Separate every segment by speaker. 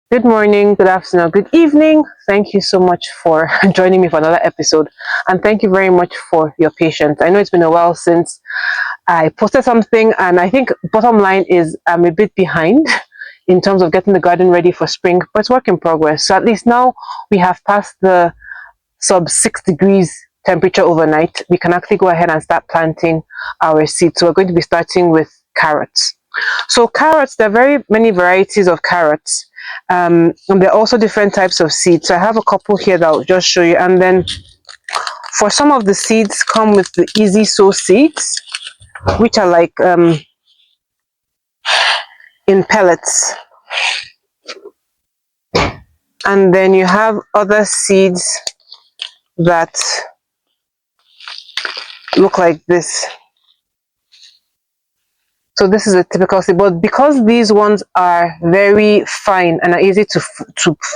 Speaker 1: Good morning, good afternoon, good evening. Thank you so much for joining me for another episode. And thank you very much for your patience. I know it's been a while since I posted something, and I think bottom line is I'm a bit behind in terms of getting the garden ready for spring, but it's work in progress. So at least now we have passed the sub 6 degrees temperature overnight. We can actually go ahead and start planting our seeds. So we're going to be starting with carrots. So carrots, there are very many varieties of carrots. And there are also different types of seeds. So I have a couple here that I'll just show you. And then for some of the seeds come with the easy sow seeds, which are like in pellets. And then you have other seeds that look like this. So this is a typical seed, but because these ones are very fine and are easy to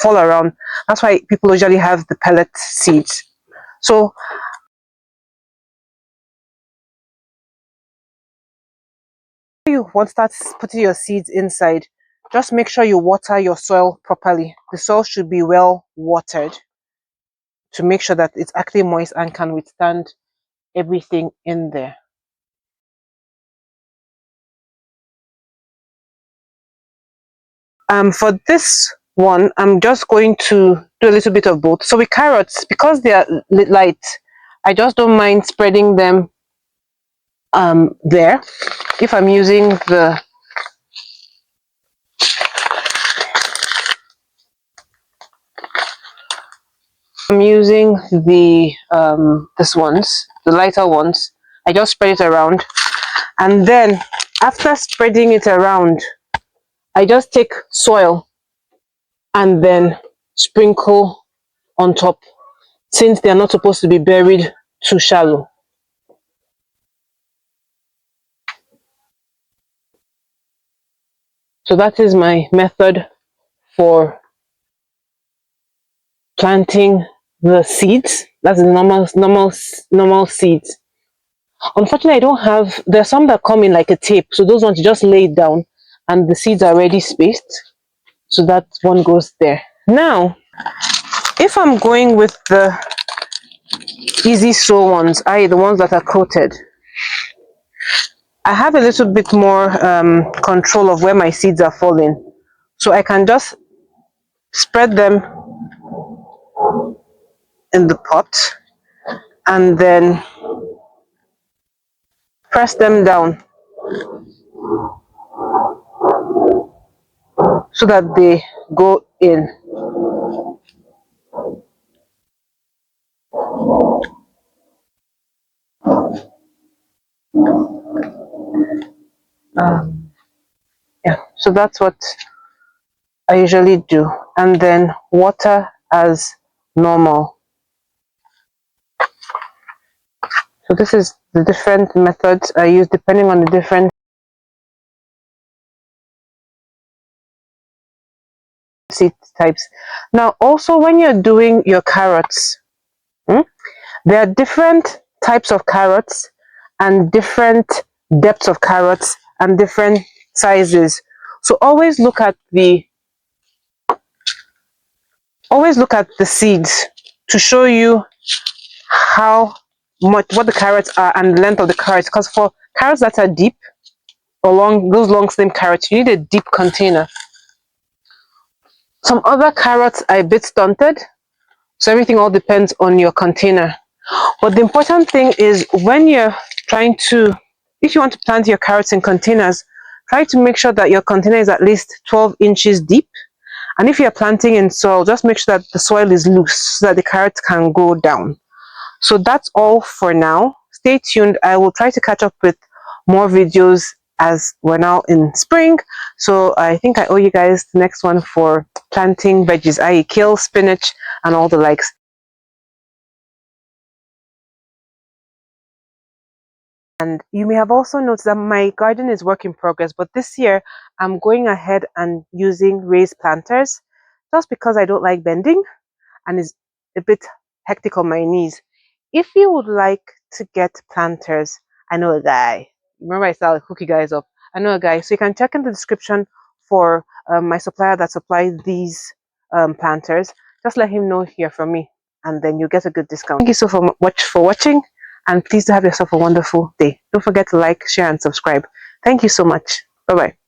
Speaker 1: fall around, that's why people usually have the pellet seeds. So you want to start putting your seeds inside, just make sure you water your soil properly. The soil should be well watered to make sure that it's actually moist and can withstand everything in there. For this one, I'm just going to do a little bit of both. So with carrots, because they are light, I just don't mind spreading them there. If I'm using the this ones, the lighter ones, I just spread it around, and then after spreading it around, I just take soil and then sprinkle on top, since they are not supposed to be buried too shallow. So that is my method for planting the seeds. That's the normal seeds. Unfortunately, I don't have. There's some that come in like a tape, so those ones you just lay it down, and the seeds are already spaced. So that one goes there. Now, if I'm going with the easy sow ones, i.e., the ones that are coated, I have a little bit more control of where my seeds are falling, so I can just spread them in the pot and then press them down so that they go in. Yeah, so that's what I usually do, and then water as normal. So this is the different methods I use depending on the different seed types. Now, also when you're doing your carrots, there are different types of carrots and different depths of carrots and different sizes. So always look at the seeds to show you how much what the carrots are and the length of the carrots. Because for carrots that are deep or long, those long stem carrots, you need a deep container. Some other carrots are a bit stunted, so everything all depends on your container. But the important thing is when you're trying to, if you want to plant your carrots in containers, try to make sure that your container is at least 12 inches deep. And if you're planting in soil, just make sure that the soil is loose so that the carrots can go down. So that's all for now. Stay tuned. I will try to catch up with more videos as we're now in spring. So I think I owe you guys the next one for planting veggies, i.e. kale, spinach, and all the likes. And you may have also noticed that my garden is work in progress, but this year I'm going ahead and using raised planters just because I don't like bending and it's a bit hectic on my knees. If you would like to get planters, I know a guy. Remember I started hook you guys up. I know a guy. So you can check in the description for my supplier that supplies these planters, just let him know here from me, and then you get a good discount. Thank you so much for watching, and please do have yourself a wonderful day. Don't forget to like, share, and subscribe. Thank you so much. Bye bye.